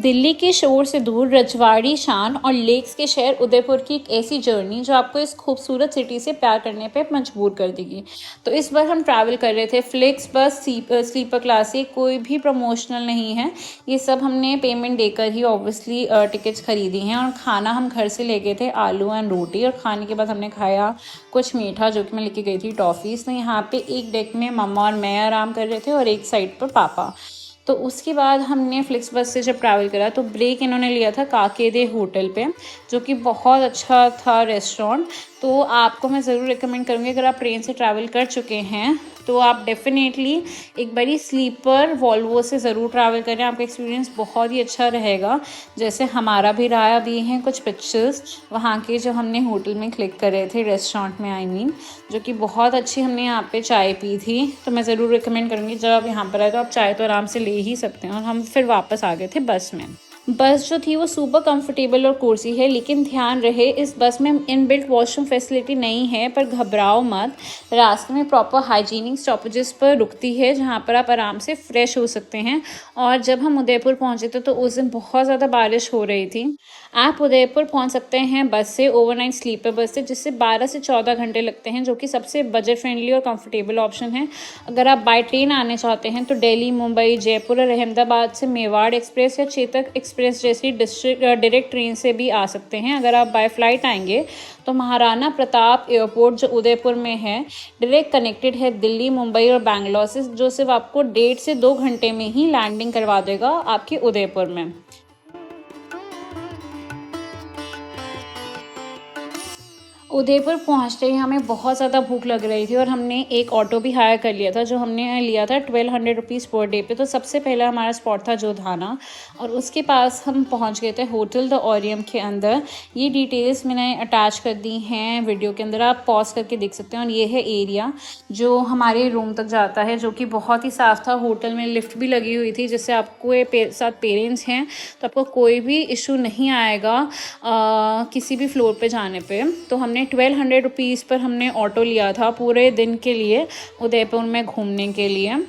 दिल्ली के शोर से दूर रजवाड़ी शान और लेक्स के शहर उदयपुर की एक ऐसी जर्नी जो आपको इस खूबसूरत सिटी से प्यार करने पे मजबूर कर देगी। तो इस बार हम ट्रैवल कर रहे थे फ्लिक्स बस स्लीपर क्लास से, कोई भी प्रमोशनल नहीं है, ये सब हमने पेमेंट देकर ही ऑब्वियसली टिकट्स खरीदी हैं। और खाना हम घर से ले गए थे, आलू एंड रोटी, और खाने के बाद हमने खाया कुछ मीठा जो कि मैं लेके गई थी टॉफ़ीज़। तो यहाँ पे एक डेक में मम्मा और मैं आराम कर रहे थे और एक साइड पर पापा। तो उसके बाद हमने फ्लिक्स बस से जब ट्रैवल करा तो ब्रेक इन्होंने लिया था काकेदे होटल पे, जो कि बहुत अच्छा था रेस्टोरेंट। तो आपको मैं ज़रूर रिकमेंड करूँगी, अगर आप ट्रेन से ट्रैवल कर चुके हैं तो आप डेफिनेटली एक बारी स्लीपर वॉल्वो से ज़रूर ट्रैवल करें, आपका एक्सपीरियंस बहुत ही अच्छा रहेगा, जैसे हमारा भी रहा। भी हैं कुछ पिक्चर्स वहाँ के जो हमने होटल में क्लिक करे थे, रेस्टोरेंट में आई मीन, जो कि बहुत अच्छी। हमने यहाँ पे चाय पी थी, तो मैं ज़रूर रिकमेंड करूँगी जब आप यहाँ पर आए तो आप चाय तो आराम से ले ही सकते हैं। और हम फिर वापस आ गए थे बस में। बस जो थी वो सुपर कंफर्टेबल और कुर्सी है, लेकिन ध्यान रहे इस बस में इनबिल्ट वॉशरूम फैसिलिटी नहीं है, पर घबराओ मत, रास्ते में प्रॉपर हाइजीनिक स्टॉपेजेस पर रुकती है जहाँ पर आप आराम से फ्रेश हो सकते हैं। और जब हम उदयपुर पहुँचे थे तो उस दिन बहुत ज़्यादा बारिश हो रही थी। आप उदयपुर पहुँच सकते हैं बस से, ओवरनाइट स्लीपर बस से, जिससे 12 से 14 घंटे लगते हैं, जो कि सबसे बजट फ्रेंडली और कंफर्टेबल ऑप्शन है। अगर आप बाय ट्रेन आने चाहते हैं तो दिल्ली, मुंबई, जयपुर और अहमदाबाद से मेवाड़ एक्सप्रेस या चेतक एक्सप्रेस जैसी डायरेक्ट ट्रेन से भी आ सकते हैं। अगर आप बाय फ्लाइट आएंगे तो महाराणा प्रताप एयरपोर्ट जो उदयपुर में है डायरेक्ट कनेक्टेड है दिल्ली, मुंबई और बैंगलोर से, जो सिर्फ आपको 1.5 से 2 घंटे में ही लैंडिंग करवा देगा आपके उदयपुर में। उदयपुर पहुँचते ही हमें बहुत ज़्यादा भूख लग रही थी और हमने एक ऑटो भी हायर कर लिया था, जो हमने लिया था 1200 रुपीज़ पर डे पे। तो सबसे पहला हमारा स्पॉट था जोधाना, और उसके पास हम पहुँच गए थे होटल द ओरियम के अंदर। ये डिटेल्स मैंने अटैच कर दी हैं वीडियो के अंदर, आप पॉज करके देख सकते हैं। और ये है एरिया जो हमारे रूम तक जाता है, जो कि बहुत ही साफ़ था। होटल में लिफ्ट भी लगी हुई थी, जिससे आपको साथ पेरेंट्स हैं तो आपको कोई भी इशू नहीं आएगा किसी भी फ्लोर पे जाने पे। तो हमने 1200 रुपीज़ पर हमने ऑटो लिया था पूरे दिन के लिए उदयपुर में घूमने के लिए।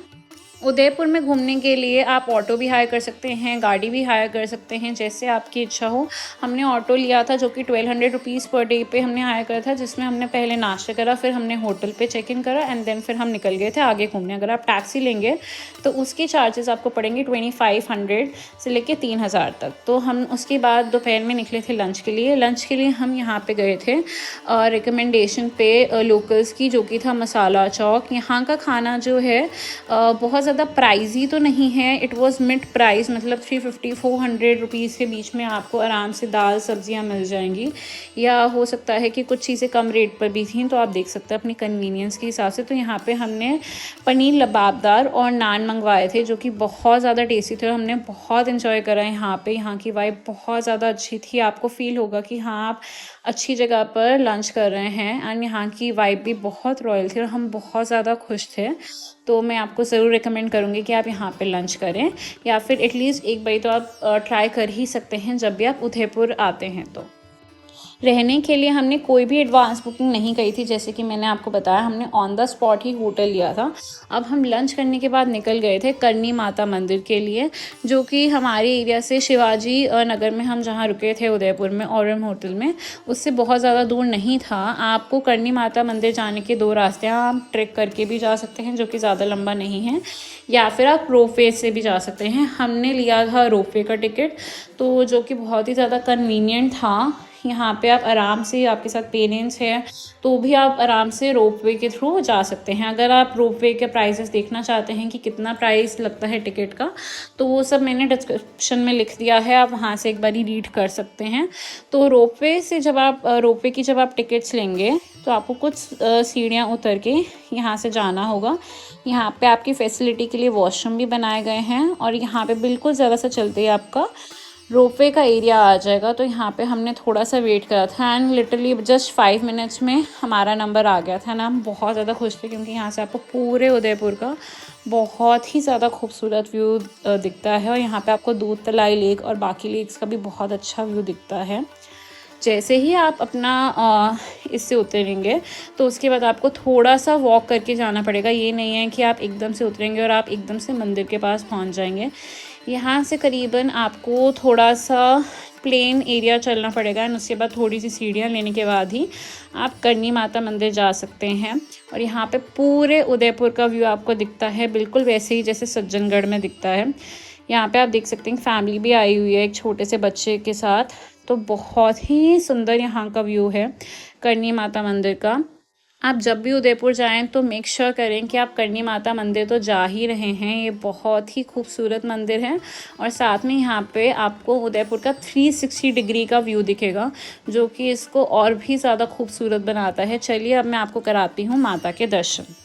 उदयपुर में घूमने के लिए आप ऑटो भी हायर कर सकते हैं, गाड़ी भी हायर कर सकते हैं, जैसे आपकी इच्छा हो। हमने ऑटो लिया था जो कि 1200 रुपीज़ पर डे पे हमने हायर करा था, जिसमें हमने पहले नाश्ता करा, फिर हमने होटल पे चेक इन करा एंड देन फिर हम निकल गए थे आगे घूमने। अगर आप टैक्सी लेंगे तो उसके चार्जेस आपको पड़ेंगे 2500 से लेके 3000 तक। तो हम उसके बाद दोपहर में निकले थे लंच के लिए। लंच के लिए हम यहाँ पे गए थे रिकमेंडेशन पे लोकल्स की, जो कि था मसाला चौक। यहाँ का खाना जो है बहुत ज़्यादा प्राइजी तो नहीं है, इट वाज मिड प्राइस, मतलब 350-400 रुपीज़ के बीच में आपको आराम से दाल सब्जियां मिल जाएंगी, या हो सकता है कि कुछ चीज़ें कम रेट पर भी थी, तो आप देख सकते हैं अपनी कन्वीनियंस के हिसाब से। तो यहाँ पे हमने पनीर लबाबदार और नान मंगवाए थे, जो कि बहुत ज़्यादा टेस्टी थे और हमने बहुत इन्जॉय करा यहाँ पे। यहाँ की वाइब बहुत ज़्यादा अच्छी थी, आपको फील होगा कि हाँ आप अच्छी जगह पर लंच कर रहे हैं। एंड यहाँ की वाइब भी बहुत रॉयल थी और हम बहुत ज़्यादा खुश थे। तो मैं आपको ज़रूर रिकमेंड करूँगी कि आप यहाँ पे लंच करें, या फिर एटलीस्ट एक बार तो आप ट्राई कर ही सकते हैं जब भी आप उदयपुर आते हैं। तो रहने के लिए हमने कोई भी एडवांस बुकिंग नहीं करी थी, जैसे कि मैंने आपको बताया, हमने on the spot he hotel लिया था। अब हम लंच करने के बाद निकल गए थे करनी माता मंदिर के लिए, जो कि हमारे एरिया से शिवाजी नगर में हम जहाँ रुके थे उदयपुर में ओरियम होटल में, उससे बहुत ज़्यादा दूर नहीं था। आपको करनी माता मंदिर जाने के 2 रास्ते हैं, आप ट्रेक करके भी जा सकते हैं जो कि ज़्यादा लंबा नहीं है, या फिर आप रोपवे से भी जा सकते हैं। हमने लिया था रोपवे का टिकट, तो जो कि बहुत ही ज़्यादा कन्वीनियंट था। यहाँ पे आप आराम से, आपके साथ पेरेंट्स हैं तो भी आप आराम से रोपवे के थ्रू जा सकते हैं। अगर आप रोपवे के प्राइसेस देखना चाहते हैं कि कितना प्राइस लगता है टिकट का, तो वो सब मैंने डिस्क्रिप्शन में लिख दिया है, आप वहाँ से एक बार रीड कर सकते हैं। तो रोपवे से जब आप टिकट्स लेंगे तो आपको कुछ सीढ़ियाँ उतर के यहाँ से जाना होगा। यहाँ पे आपकी फैसिलिटी के लिए वॉशरूम भी बनाए गए हैं, और यहाँ पे बिल्कुल ज़रा सा चलते ही आपका रोपवे का एरिया आ जाएगा। तो यहाँ पे हमने थोड़ा सा वेट करा था एंड लिटरली जस्ट 5 मिनट्स में हमारा नंबर आ गया था ना। हम बहुत ज़्यादा खुश थे क्योंकि यहाँ से आपको पूरे उदयपुर का बहुत ही ज़्यादा खूबसूरत व्यू दिखता है, और यहाँ पे आपको दूध तलाई लेक और बाकी लेक्स का भी बहुत अच्छा व्यू दिखता है। जैसे ही आप अपना इससे उतरेंगे तो उसके बाद आपको थोड़ा सा वॉक करके जाना पड़ेगा। ये नहीं है कि आप एकदम से उतरेंगे और आप एकदम से मंदिर के पास पहुंच जाएंगे। यहाँ से करीबन आपको थोड़ा सा प्लेन एरिया चलना पड़ेगा एंड उसके बाद थोड़ी सी सीढ़ियाँ लेने के बाद ही आप करनी माता मंदिर जा सकते हैं। और यहाँ पे पूरे उदयपुर का व्यू आपको दिखता है, बिल्कुल वैसे ही जैसे सज्जनगढ़ में दिखता है। यहाँ पे आप देख सकते हैं फैमिली भी आई हुई है एक छोटे से बच्चे के साथ, तो बहुत ही सुंदर यहाँ का व्यू है करनी माता मंदिर का। आप जब भी उदयपुर जाएं तो मेक श्योर करें कि आप करनी माता मंदिर तो जा ही रहे हैं। ये बहुत ही खूबसूरत मंदिर है और साथ में यहाँ पे आपको उदयपुर का 360 डिग्री का व्यू दिखेगा, जो कि इसको और भी ज़्यादा खूबसूरत बनाता है। चलिए अब मैं आपको कराती हूँ माता के दर्शन।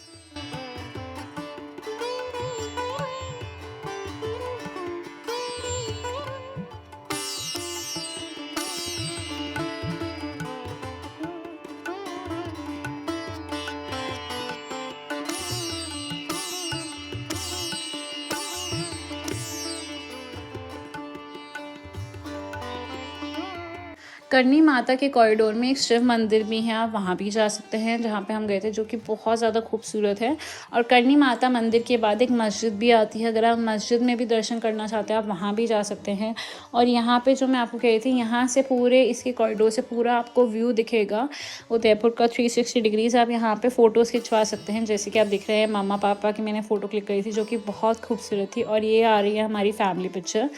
करनी माता के कॉरिडोर में एक शिव मंदिर भी है, आप वहाँ भी जा सकते हैं जहाँ पे हम गए थे, जो कि बहुत ज़्यादा खूबसूरत है। और करनी माता मंदिर के बाद एक मस्जिद भी आती है, अगर आप मस्जिद में भी दर्शन करना चाहते हैं आप वहाँ भी जा सकते हैं। और यहाँ पे जो मैं आपको कह रही थी, यहाँ से पूरे इसके कॉरिडोर से पूरा आपको व्यू दिखेगा उदयपुर का 360 डिग्रीज। आप यहाँ पर फ़ोटोज़ खिंचवा सकते हैं, जैसे कि आप दिख रहे हैं मम्मा पापा की मैंने फ़ोटो क्लिक करी थी जो कि बहुत खूबसूरत थी। और ये आ रही है हमारी फैमिली पिक्चर।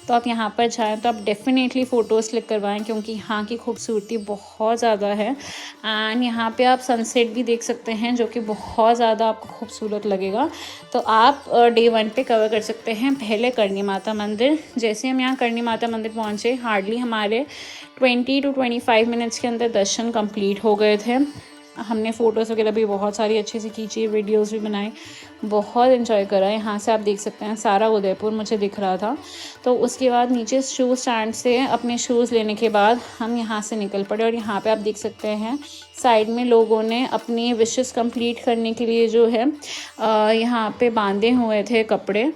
तो आप यहाँ पर जाएँ तो आप डेफ़िनेटली फ़ोटोज़ क्लिक करवाएँ, क्योंकि यहाँ की खूबसूरती बहुत ज़्यादा है। एंड यहाँ पे आप सनसेट भी देख सकते हैं, जो कि बहुत ज़्यादा आपको खूबसूरत लगेगा। तो आप डे 1 पे कवर कर सकते हैं पहले करनी माता मंदिर। जैसे हम यहाँ करनी माता मंदिर पहुँचे, हार्डली हमारे 20 to 25 मिनट्स के अंदर दर्शन कंप्लीट हो गए थे। हमने फ़ोटोज़ वगैरह भी बहुत सारी अच्छी सी खींची, वीडियोज़ भी बनाई, बहुत एंजॉय करा। यहाँ से आप देख सकते हैं सारा उदयपुर मुझे दिख रहा था। तो उसके बाद नीचे शू स्टैंड से अपने शूज़ लेने के बाद हम यहाँ से निकल पड़े। और यहाँ पे आप देख सकते हैं साइड में लोगों ने अपनी विशेस कंप्लीट करने के लिए जो है यहाँ पे बांधे हुए थे कपड़े,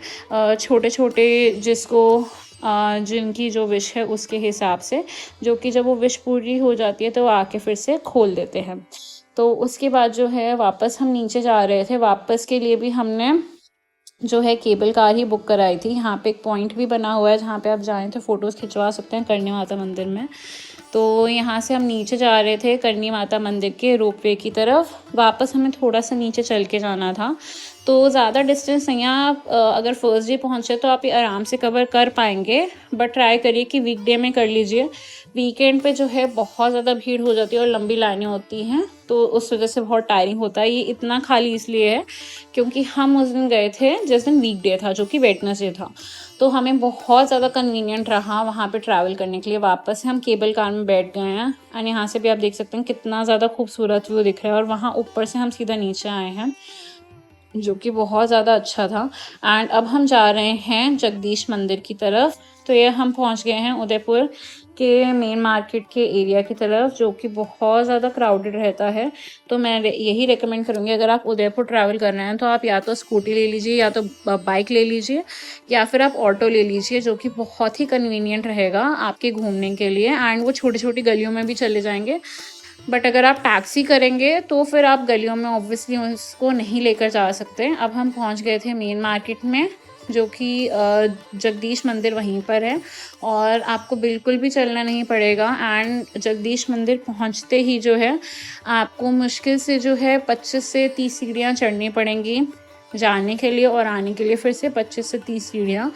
छोटे छोटे, जिसको जिनकी जो विश है उसके हिसाब से, जो कि जब वो विश पूरी हो जाती है तो वो आके फिर से खोल देते हैं। तो उसके बाद जो है वापस हम नीचे जा रहे थे, वापस के लिए भी हमने जो है केबल कार ही बुक कराई थी। यहाँ पे एक पॉइंट भी बना हुआ है जहाँ पे आप जाएँ तो फ़ोटोज़ खिंचवा सकते हैं करनी माता मंदिर में। तो यहाँ से हम नीचे जा रहे थे करनी माता मंदिर के रोपवे की तरफ। वापस हमें थोड़ा सा नीचे चल के जाना था, तो ज़्यादा डिस्टेंस नहीं है। आप अगर फर्स्ट डे पहुँचे तो आप ये आराम से कवर कर पाएंगे, बट ट्राई करिए कि वीकडे में कर लीजिए। वीकेंड पे जो है बहुत ज़्यादा भीड़ हो जाती है और लंबी लाइनें होती हैं, तो उस वजह से बहुत टायरिंग होता है। ये इतना खाली इसलिए है क्योंकि हम उस दिन गए थे जिस दिन वीकडे था, जो कि वेडनेसडे था। तो हमें बहुत ज़्यादा कन्वीनियंट रहा वहाँ पे ट्रैवल करने के लिए। वापस हम केबल कार में बैठ गए हैं और यहाँ से भी आप देख सकते हैं कितना ज़्यादा खूबसूरत व्यू दिख रहा है। और वहाँ ऊपर से हम सीधा नीचे आए हैं, जो कि बहुत ज़्यादा अच्छा था। एंड अब हम जा रहे हैं जगदीश मंदिर की तरफ। तो ये हम पहुंच गए हैं उदयपुर के मेन मार्केट के एरिया की तरफ, जो कि बहुत ज़्यादा क्राउडेड रहता है। तो मैं यही रेकमेंड करूँगी, अगर आप उदयपुर ट्रैवल कर रहे हैं तो आप या तो स्कूटी ले लीजिए या तो बाइक ले लीजिए या फिर आप ऑटो ले लीजिए, जो कि बहुत ही कन्वीनियंट रहेगा आपके घूमने के लिए। एंड वो छोटी छोटी गलियों में भी चले जाएंगे। बट अगर आप टैक्सी करेंगे तो फिर आप गलियों में ऑब्वियसली उसको नहीं लेकर जा सकते। अब हम पहुंच गए थे मेन मार्केट में, जो कि जगदीश मंदिर वहीं पर है और आपको बिल्कुल भी चलना नहीं पड़ेगा। एंड जगदीश मंदिर पहुंचते ही जो है आपको मुश्किल से जो है 25 से 30 सीढ़ियाँ चढ़नी पड़ेंगी जाने के लिए, और आने के लिए फिर से 25 से 30 सीढ़ियाँ,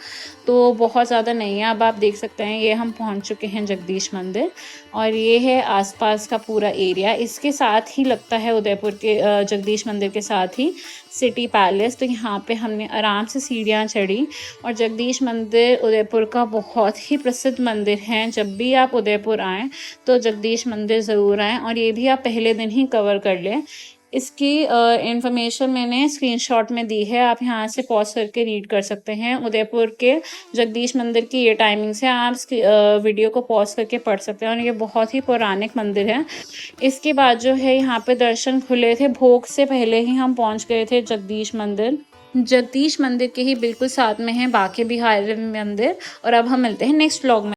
तो बहुत ज़्यादा नहीं है। अब आप देख सकते हैं ये हम पहुंच चुके हैं जगदीश मंदिर, और ये है आसपास का पूरा एरिया। इसके साथ ही लगता है उदयपुर के जगदीश मंदिर के साथ ही सिटी पैलेस। तो यहाँ पे हमने आराम से सीढ़ियाँ चढ़ी। और जगदीश मंदिर उदयपुर का बहुत ही प्रसिद्ध मंदिर है। जब भी आप उदयपुर आएँ तो जगदीश मंदिर ज़रूर आएँ, और ये भी आप पहले दिन ही कवर कर लें। इसकी इन्फॉर्मेशन मैंने स्क्रीनशॉट में दी है, आप यहाँ से पॉज करके रीड कर सकते हैं। उदयपुर के जगदीश मंदिर की ये टाइमिंग्स है, आप वीडियो को पॉज करके पढ़ सकते हैं। और ये बहुत ही पौराणिक मंदिर है। इसके बाद जो है यहाँ पे दर्शन खुले थे, भोग से पहले ही हम पहुँच गए थे जगदीश मंदिर। जगदीश मंदिर के ही बिल्कुल साथ में है बांके बिहारी मंदिर। और अब हम मिलते हैं नेक्स्ट व्लॉग में।